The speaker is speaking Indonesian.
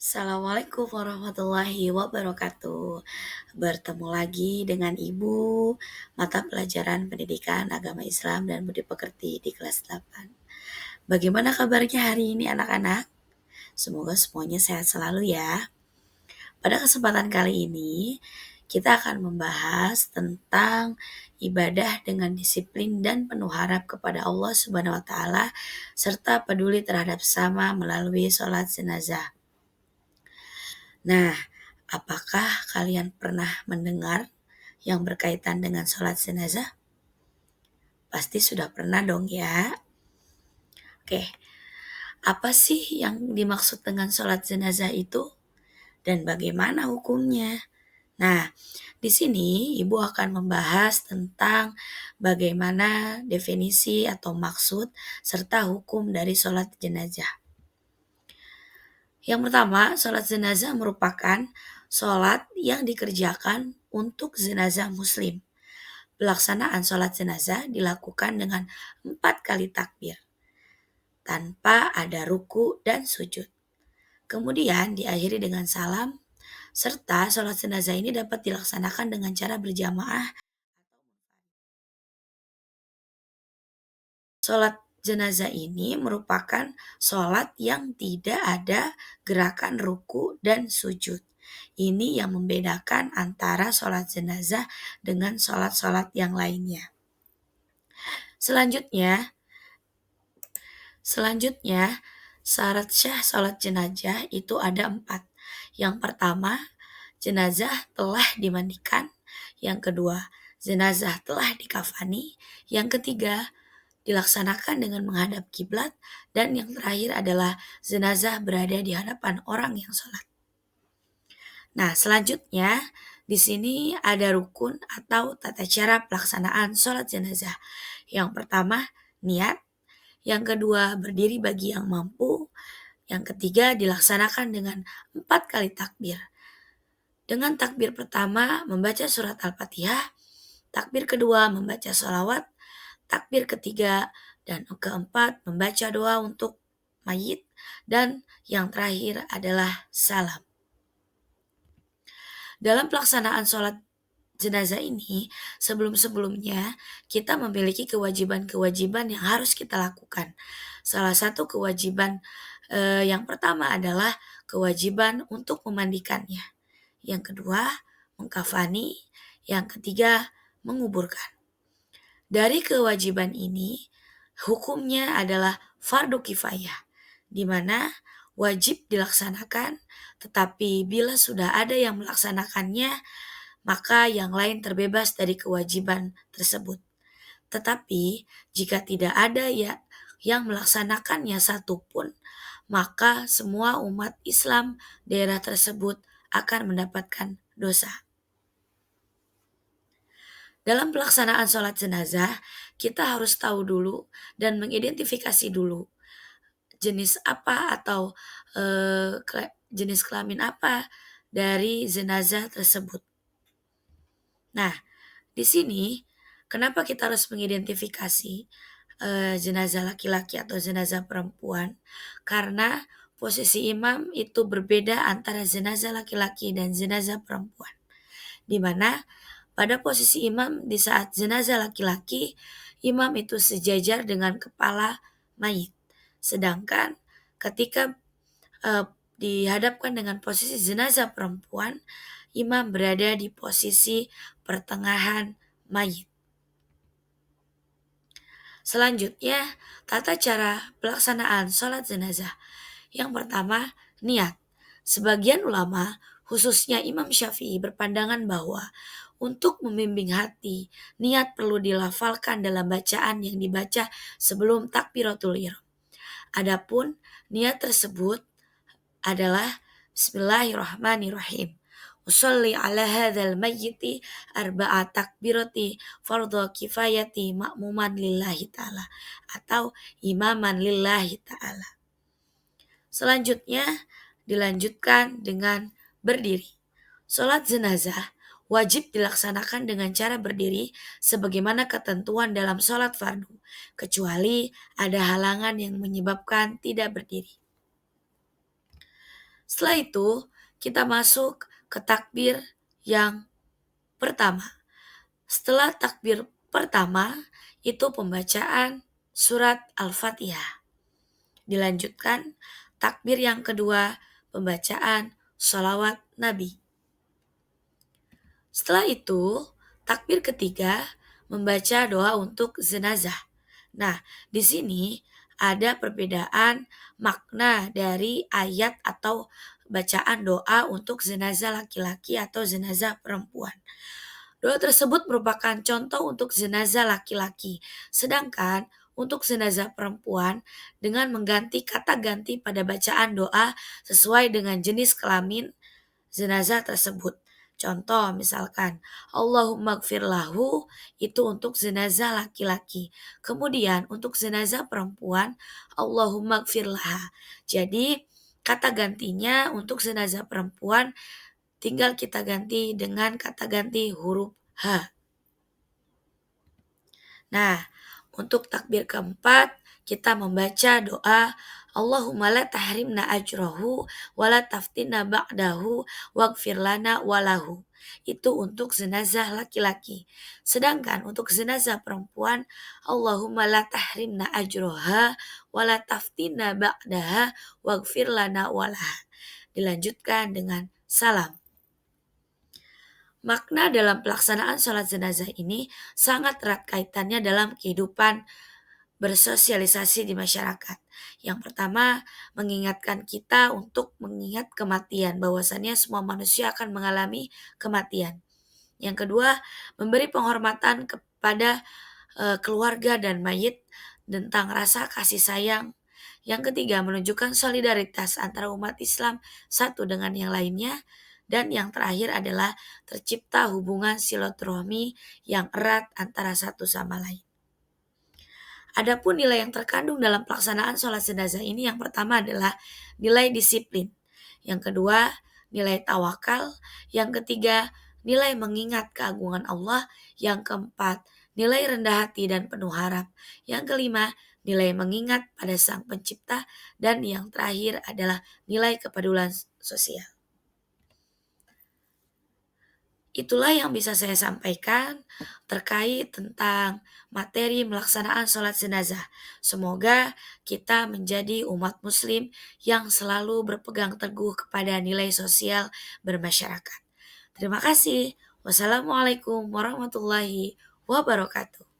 Assalamualaikum warahmatullahi wabarakatuh. Bertemu lagi dengan Ibu, mata pelajaran Pendidikan Agama Islam dan Budi Pekerti di kelas 8. Bagaimana kabarnya hari ini anak-anak? Semoga semuanya sehat selalu ya. Pada kesempatan kali ini, kita akan membahas tentang ibadah dengan disiplin dan penuh harap kepada Allah Subhanahu wa taala serta peduli terhadap sesama melalui sholat jenazah. Nah, apakah kalian pernah mendengar yang berkaitan dengan sholat jenazah? Pasti sudah pernah dong ya. Oke, apa sih yang dimaksud dengan sholat jenazah itu? Dan bagaimana hukumnya? Nah, di sini Ibu akan membahas tentang bagaimana definisi atau maksud serta hukum dari sholat jenazah. Yang pertama, sholat jenazah merupakan sholat yang dikerjakan untuk jenazah muslim. Pelaksanaan sholat jenazah dilakukan dengan 4 kali takbir, tanpa ada ruku dan sujud. Kemudian diakhiri dengan salam, serta sholat jenazah ini dapat dilaksanakan dengan cara berjamaah. Sholat jenazah ini merupakan sholat yang tidak ada gerakan ruku dan sujud. Ini yang membedakan antara sholat jenazah dengan sholat-sholat yang lainnya. Selanjutnya, syarat syah sholat jenazah itu ada 4. Yang pertama, jenazah telah dimandikan. Yang kedua, jenazah telah dikafani. Yang ketiga, dilaksanakan dengan menghadap kiblat. Dan yang terakhir adalah jenazah berada di hadapan orang yang sholat. Nah, selanjutnya di sini ada rukun atau tata cara pelaksanaan sholat jenazah. Yang pertama, niat. Yang kedua, berdiri bagi yang mampu. Yang ketiga, dilaksanakan dengan 4 kali takbir. Dengan takbir pertama, membaca surat Al-Fatihah. Takbir kedua, membaca sholawat. Takbir ketiga dan keempat, membaca doa untuk mayit. Dan yang terakhir adalah salam. Dalam pelaksanaan sholat jenazah ini, sebelum-sebelumnya kita memiliki kewajiban-kewajiban yang harus kita lakukan. Salah satu kewajiban yang pertama adalah kewajiban untuk memandikannya. Yang kedua, mengkafani. Yang ketiga, menguburkan. Dari kewajiban ini, hukumnya adalah fardu kifayah, di mana wajib dilaksanakan, tetapi bila sudah ada yang melaksanakannya, maka yang lain terbebas dari kewajiban tersebut. Tetapi jika tidak ada yang melaksanakannya satupun, maka semua umat Islam daerah tersebut akan mendapatkan dosa. Dalam pelaksanaan sholat jenazah, kita harus tahu dulu dan mengidentifikasi dulu jenis apa atau jenis kelamin apa dari jenazah tersebut. Nah, di sini kenapa kita harus mengidentifikasi jenazah laki-laki atau jenazah perempuan? Karena posisi imam itu berbeda antara jenazah laki-laki dan jenazah perempuan. Di mana pada posisi imam di saat jenazah laki-laki, imam itu sejajar dengan kepala mayit. Sedangkan ketika dihadapkan dengan posisi jenazah perempuan, imam berada di posisi pertengahan mayit. Selanjutnya, tata cara pelaksanaan sholat jenazah. Yang pertama, niat. Sebagian ulama, khususnya Imam Syafi'i, berpandangan bahwa untuk membimbing hati, niat perlu dilafalkan dalam bacaan yang dibaca sebelum takbiratul ihram. Adapun niat tersebut adalah Bismillahirrahmanirrahim. Usolli ala hadzal mayyiti arba'a takbirati fardhu kifayati ma'muman lillahi ta'ala atau imaman lillahi ta'ala. Selanjutnya dilanjutkan dengan berdiri. Sholat jenazah wajib dilaksanakan dengan cara berdiri sebagaimana ketentuan dalam sholat fardu, kecuali ada halangan yang menyebabkan tidak berdiri. Setelah itu, kita masuk ke takbir yang pertama. Setelah takbir pertama, itu pembacaan surat Al-Fatihah. Dilanjutkan takbir yang kedua, pembacaan sholawat Nabi. Setelah itu, takbir ketiga membaca doa untuk jenazah. Nah, di sini ada perbedaan makna dari ayat atau bacaan doa untuk jenazah laki-laki atau jenazah perempuan. Doa tersebut merupakan contoh untuk jenazah laki-laki, sedangkan untuk jenazah perempuan dengan mengganti kata ganti pada bacaan doa sesuai dengan jenis kelamin jenazah tersebut. Contoh misalkan Allahumma gfir lahu itu untuk jenazah laki-laki. Kemudian untuk jenazah perempuan Allahumma gfir laha. Jadi kata gantinya untuk jenazah perempuan tinggal kita ganti dengan kata ganti huruf H. Nah, untuk takbir keempat, kita membaca doa Allahumma la tahrimna ajrahu wa la taftinna ba'dahu waghfir lana walahu. Itu untuk jenazah laki-laki. Sedangkan untuk jenazah perempuan, Allahumma la tahrimna ajroha wa la taftinna ba'daha waghfir lana walaha. Dilanjutkan dengan salam. Makna dalam pelaksanaan sholat jenazah ini sangat erat kaitannya dalam kehidupan bersosialisasi di masyarakat. Yang pertama, mengingatkan kita untuk mengingat kematian, bahwasannya semua manusia akan mengalami kematian. Yang kedua, memberi penghormatan kepada keluarga dan mayit tentang rasa kasih sayang. Yang ketiga, menunjukkan solidaritas antara umat Islam satu dengan yang lainnya. Dan yang terakhir adalah tercipta hubungan silaturahmi yang erat antara satu sama lain. Adapun nilai yang terkandung dalam pelaksanaan sholat jenazah ini yang pertama adalah nilai disiplin. Yang kedua, nilai tawakal. Yang ketiga, nilai mengingat keagungan Allah. Yang keempat, nilai rendah hati dan penuh harap. Yang kelima, nilai mengingat pada Sang Pencipta. Dan yang terakhir adalah nilai kepedulian sosial. Itulah yang bisa saya sampaikan terkait tentang materi melaksanaan sholat jenazah. Semoga kita menjadi umat muslim yang selalu berpegang teguh kepada nilai sosial bermasyarakat. Terima kasih. Wassalamualaikum warahmatullahi wabarakatuh.